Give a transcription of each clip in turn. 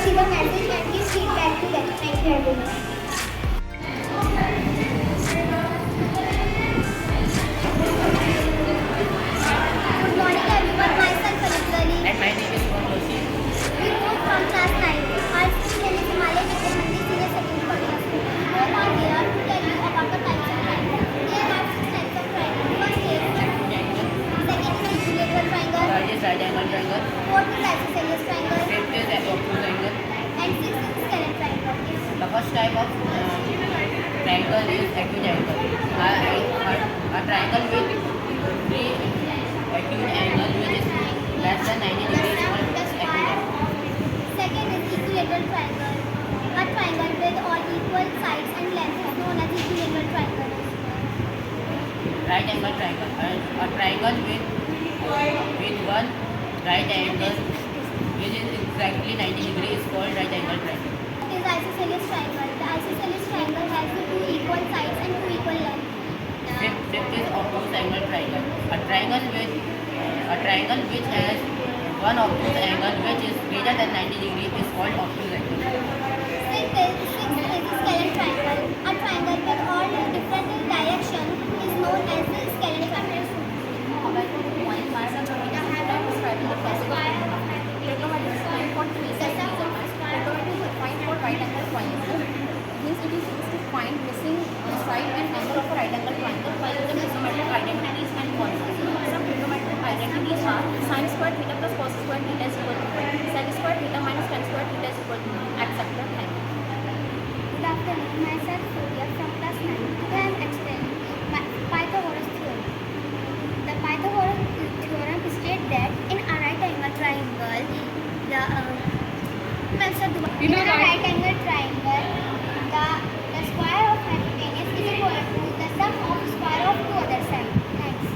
receive a message and give feedback to them. Thank you everyone. Good morning everyone. Myself Anjali. And my name is Roshi. We moved from class 9. Our school name is Himalaya Vidya Mandir Senior Secondary School. We both are here to tell you about the types of triangle. There are 6 types of triangle. First is second is equilateral triangle. Third is right angle triangle. Fourth is isosceles triangle. Fifth is obtuse angle. And sixth is scalene triangle. The first type of triangle is acute angle. A triangle with three acute angles which is less than 90 degrees is called acute angle. Second is equilateral triangle. A triangle with all equal sides and lengths is known as equilateral triangle. Right angle triangle. A triangle with one right angle which is exactly 90 degrees is called right angle triangle. Is isosceles triangle. The isosceles triangle has the two equal sides and two equal lengths. Fifth is obtuse angle triangle. A triangle which has one obtuse angle which is greater than 90 degrees is called obtuse angle. Sixth is scalene triangle. A triangle with all different directions is known as the scalene triangle. Right angle triangle means it is used to find missing side and angle of a right angle triangle by using isometric identities and constants. Some trigonometric identities are sin squared theta plus cos squared theta is equal to 1, sec squared theta minus tan squared theta is equal to 1, etc. Thank you. Good afternoon. Myself Surya from class 9. Today I am explaining Pythagoras theorem. The Pythagoras theorem states that in a right angle triangle, in a right angle triangle, the square of hypotenuse is equal to the sum of square of two other sides. Thanks.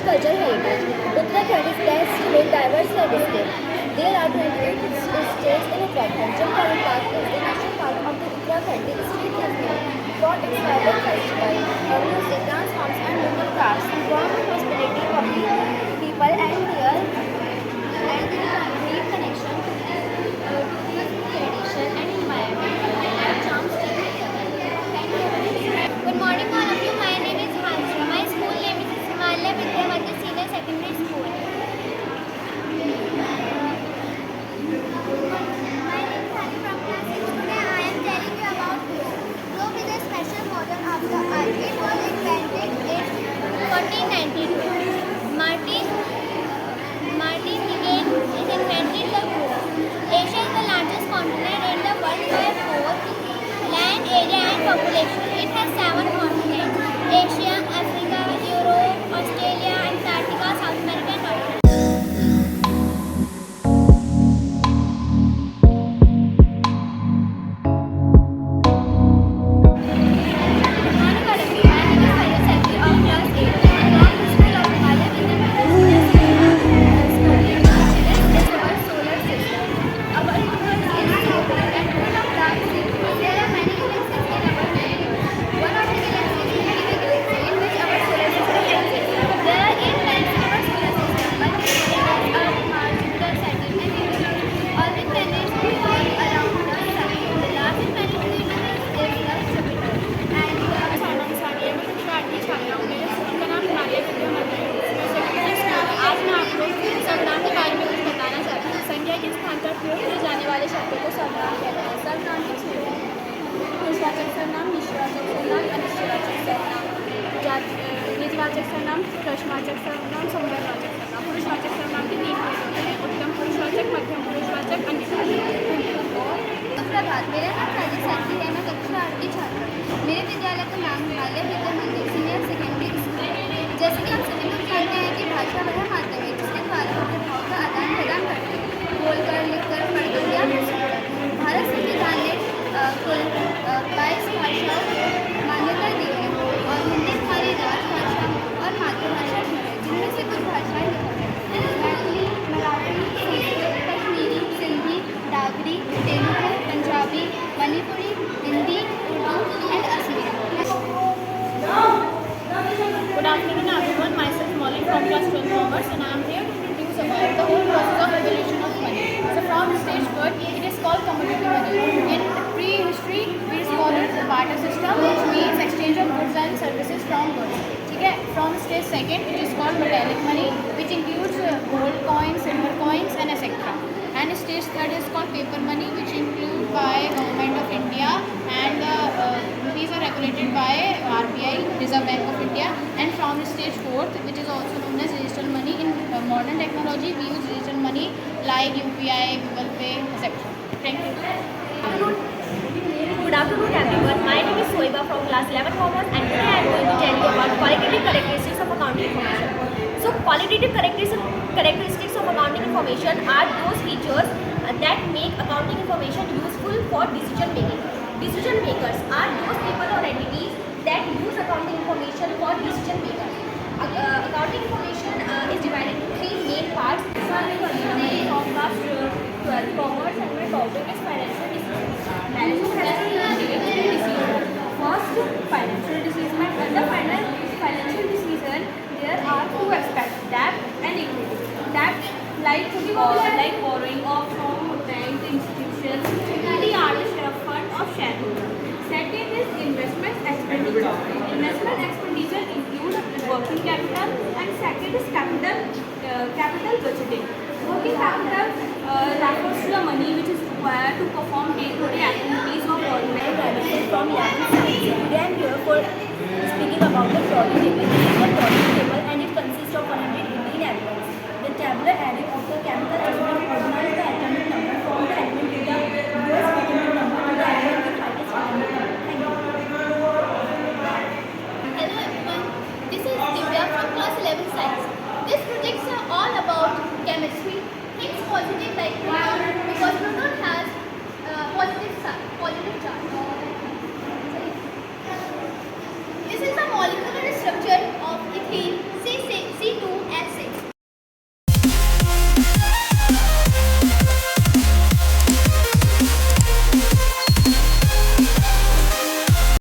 Cultural heritage. Uttarakhand is blessed with diverse landscape. There are 28 states in Uttarakhand. Jim Karoli Park is the national park of the Uttarakhand. The state is known for its vibrant festival, music, dance forms and local crafts, warm hospitality of the people and their deep connection to the tradition and environment and charms to the Thank you. Good morning all of you. My name is Hansra. My school name is Himalaya Vidya Mandir Senior Secondary School. My name is Hari from class 6. Today I am telling के स्थान पर प्रयोग किए जाने वाले शब्दों को सर्वनाम कहते हैं। सर्वनाम के छह पुरुषवाचक सर्वनाम, निश्चयवाचक सर्वनाम, अनिश्चयवाचक सर्वनाम, निजवाचक सर्वनाम, प्रश्नवाचक सर्वनाम, संबंधवाचक सर्वनाम। पुरुषवाचक सर्वनाम के तीन प्रकार होते हैं: उत्तम पुरुषवाचक, मध्यम पुरुषवाचक, अन्यवाचक। सुप्रभात, मेरा नाम राजेश सैनी है। मैं कक्षा 8 की छात्र हूँ। मेरे विद्यालय का नाम हिमालय विद्या मंदिर सीनियर सेकेंडरी स्कूल है। जैसे कि आप सभी लोग जानते हैं कि भाषा वह माध्यम है जिसके द्वारा हम भाव का आदान प्रदान करते हैं, बोलकर, लिखकर, पढ़कर या सुनकर। भारत संविधान ने कुल 22 भाषाओं को मान्यता दी है और हिंदी हमारी राजभाषा और मातृभाषा भी है, जिनमें से कुछ भाषाएं Maithili, Marathi, Sanskrit, Kashmiri, Sindhi, Dogri, Telugu, Punjabi, Manipuri, Hindi, Urdu and Asamiya. Good afternoon everyone, myself Molly from class 12 Commerce and I am here to introduce about the whole process of evolution of money. So from stage first, it is called commodity money. In pre-history, we call it barter system, which means exchange of goods and services from goods. ठीक है. From stage second, it is called metallic money, which includes gold coins, silver coins and etc. And stage third is called paper money, which included by Government of India and these are regulated by RBI, Reserve Bank of India. And from stage fourth, which is also known as digital money. In modern technology, we use digital money like UPI, Google Pay, etc. Thank you. Good afternoon everyone. My name is Soiba from class 11 Commerce and today I am going to tell you about qualitative characteristics of accounting information. So qualitative characteristics of accounting information are those features that make accounting information useful for decision making. Decision makers are those people or entities that use accounting information for decision makers. Accounting information is divided into three main parts. From class 12 Commerce and my topic is financial decisions. Management has to take decision. First, financial decision. Under financial decision, there are two aspects: debt and equity. Debt, like borrowing of from bank institutions. Equity are the share of fund of shareholder. Second is investment expenditure. Investment expenditure include working capital, and second is capital budgeting. Working capital refers to the money which is required to perform day-to-day activities of organization. From 11th science. Today I am here for speaking about the trolley table. This is the trolley table